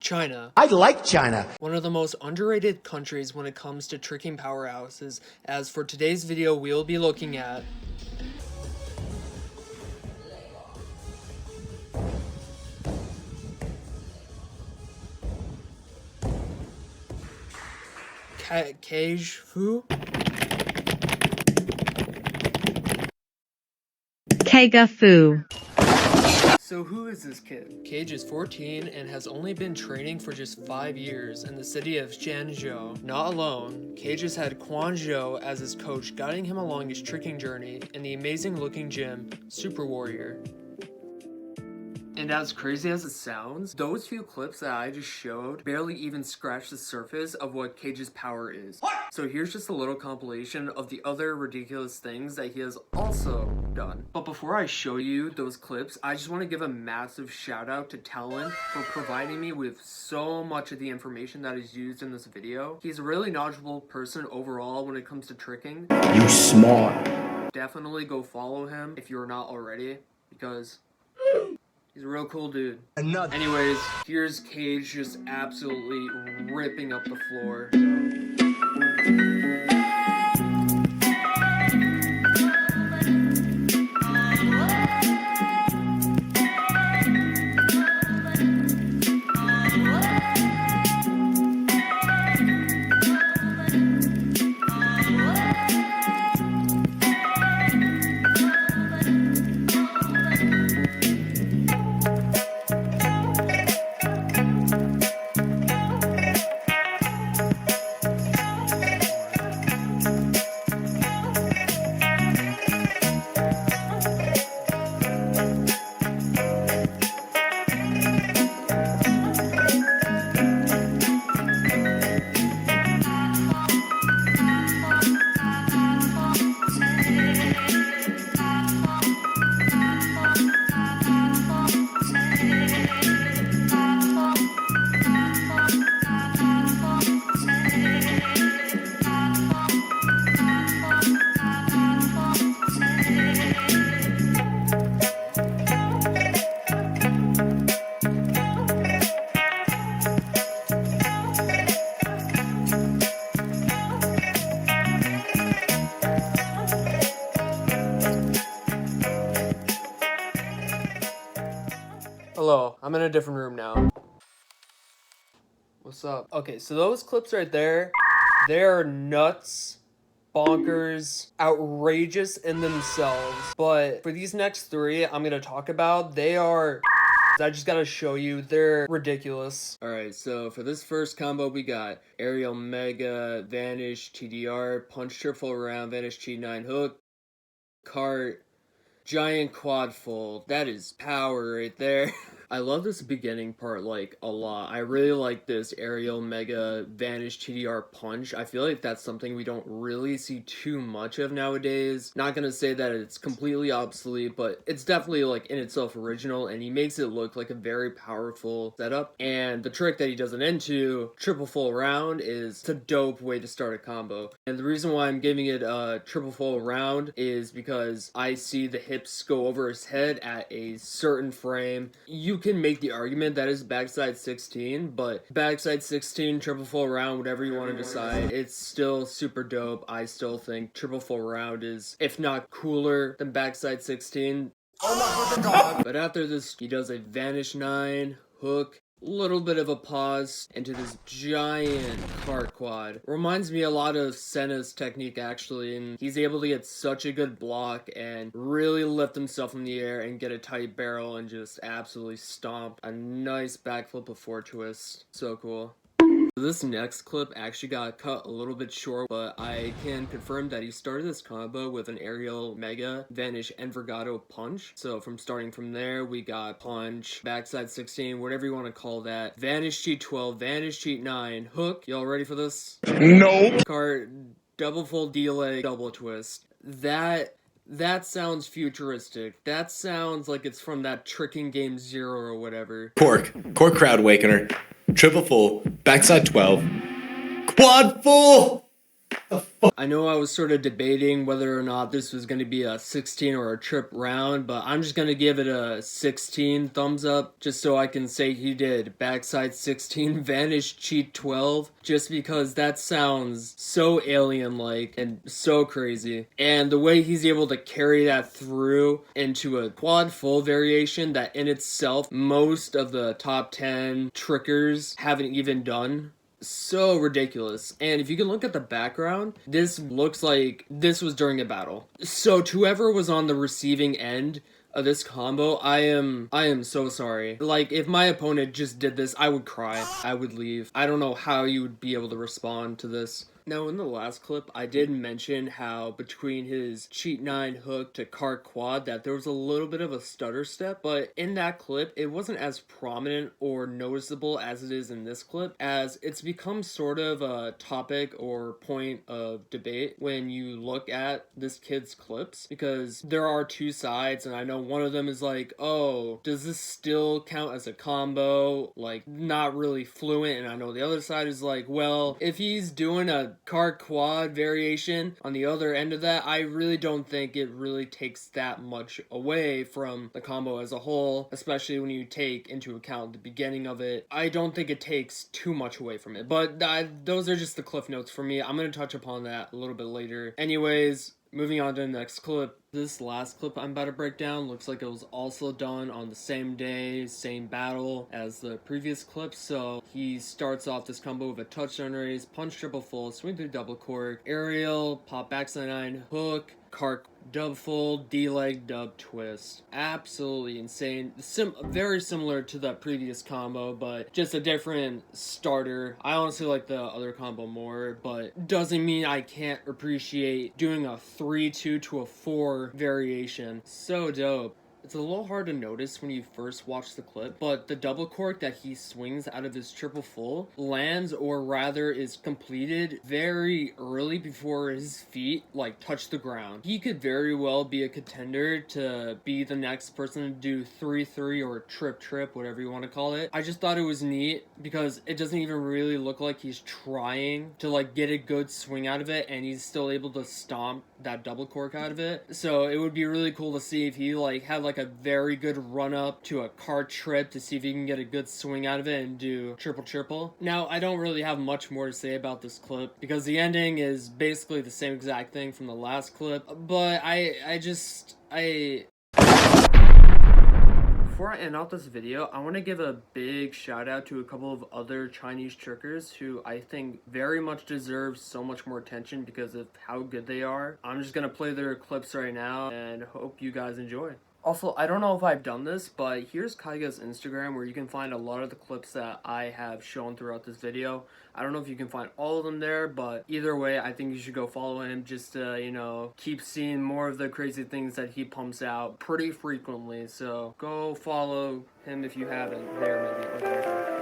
China. I like China. One of the most underrated countries when it comes to tricking powerhouses, as for today's video we'll be looking at Kaige Fu. Kaige Fu. So who is this kid? Kaige is 14 and has only been training for just 5 years in the city of Zhenzhou. Not alone, Kaige has had Quanzhou as his coach, guiding him along his tricking journey in the amazing looking gym, Super Warrior. And as crazy as it sounds, those few clips that I just showed barely even scratch the surface of what Kaige's power is. So here's just a little compilation of the other ridiculous things that he has also done. But before I show you those clips, I just want to give a massive shout out to Talon for providing me with so much of the information that is used in this video. He's a really knowledgeable person overall when it comes to tricking. You smart. Definitely go follow him if you're not already, because he's a real cool dude. Anyways, here's Kaige just absolutely ripping up the floor. Hello, I'm in a different room now. What's up? Okay, so those clips right there, they're nuts, bonkers, outrageous in themselves. But for these next three I'm gonna talk about, they are... I just gotta show you, they're ridiculous. Alright, so for this first combo we got Aerial Mega, Vanish, TDR, Punch Triple Around, Vanish G9 Hook, Cart, Giant Quad Fold. That is power right there. I love this beginning part like a lot. I really like this Aerial Mega Vanish TDR Punch. I feel like that's something we don't really see too much of nowadays. Not gonna say that it's completely obsolete, but it's definitely like in itself original, and he makes it look like a very powerful setup. And the trick that he doesn't into, triple full round, is a dope way to start a combo. And the reason why I'm giving it a triple full round is because I see the hips go over his head at a certain frame. You can make the argument that is backside 16, but backside 16, triple full round, whatever you want to decide, it's still super dope. I still think triple full round is, if not cooler than backside 16. But after this, he does a Vanish 9, Hook, little bit of a pause into this giant cart quad. Reminds me a lot of Senna's technique actually, and he's able to get such a good block and really lift himself in the air and get a tight barrel and just absolutely stomp a nice backflip before twist. So cool. This next clip actually got cut a little bit short, but I can confirm that he started this combo with an Aerial Mega, Vanish, and Vergato Punch. So starting from there, we got Punch, Backside 16, whatever you want to call that, Vanish Cheat 12, Vanish Cheat 9, Hook. Y'all ready for this? No. Cart, double full D-leg, double twist. That sounds futuristic. That sounds like it's from that tricking game Zero or whatever. Cork Crowd Awakener, triple full, backside 12, quad full! I know I was sort of debating whether or not this was going to be a 16 or a trip round, but I'm just going to give it a 16 thumbs up, just so I can say he did backside 16, vanish cheat 12, just because that sounds so alien-like and so crazy. And the way he's able to carry that through into a quad full variation that in itself most of the top 10 trickers haven't even done. So ridiculous. And if you can look at the background, this looks like this was during a battle. So to whoever was on the receiving end of this combo, I am so sorry. Like, if my opponent just did this, I would cry. I would leave. I don't know how you would be able to respond to this. Now, in the last clip, I did mention how between his cheat 9 hook to cart quad that there was a little bit of a stutter step, but in that clip, it wasn't as prominent or noticeable as it is in this clip, as it's become sort of a topic or point of debate when you look at this kid's clips, because there are two sides, and I know one of them is like, oh, does this still count as a combo? Like, not really fluent, and I know the other side is like, well, if he's doing a cart quad variation on the other end of that, I really don't think it really takes that much away from the combo as a whole, especially when you take into account the beginning of it. I don't think it takes too much away from it, but those are just the cliff notes for me. I'm going to touch upon that a little bit later. Anyways, moving on to the next clip. This last clip I'm about to break down looks like it was also done on the same day, same battle as the previous clip. So he starts off this combo with a touchdown raise, punch triple full, swing through double cork, aerial, pop backside 9, hook, cart dub full, D-leg dub twist. Absolutely insane. Very similar to the previous combo, but just a different starter. I honestly like the other combo more, but doesn't mean I can't appreciate doing a 3-2 to a 4 variation. So dope. It's a little hard to notice when you first watch the clip, but the double cork that he swings out of his triple full lands, or rather is completed, very early before his feet like touch the ground. He could very well be a contender to be the next person to do 3-3 or trip, whatever you want to call it. I just thought it was neat because it doesn't even really look like he's trying to like get a good swing out of it, and he's still able to stomp that double cork out of it. So it would be really cool to see if he like had like a very good run up to a cart trip to see if he can get a good swing out of it and do triple. Now, I don't really have much more to say about this clip because the ending is basically the same exact thing from the last clip, but before I end out this video, I want to give a big shout out to a couple of other Chinese trickers who I think very much deserve so much more attention because of how good they are. I'm just going to play their clips right now and hope you guys enjoy. Also, I don't know if I've done this, but here's Kaige's Instagram where you can find a lot of the clips that I have shown throughout this video. I don't know if you can find all of them there, but either way, I think you should go follow him just to, you know, keep seeing more of the crazy things that he pumps out pretty frequently. So go follow him if you haven't there, maybe.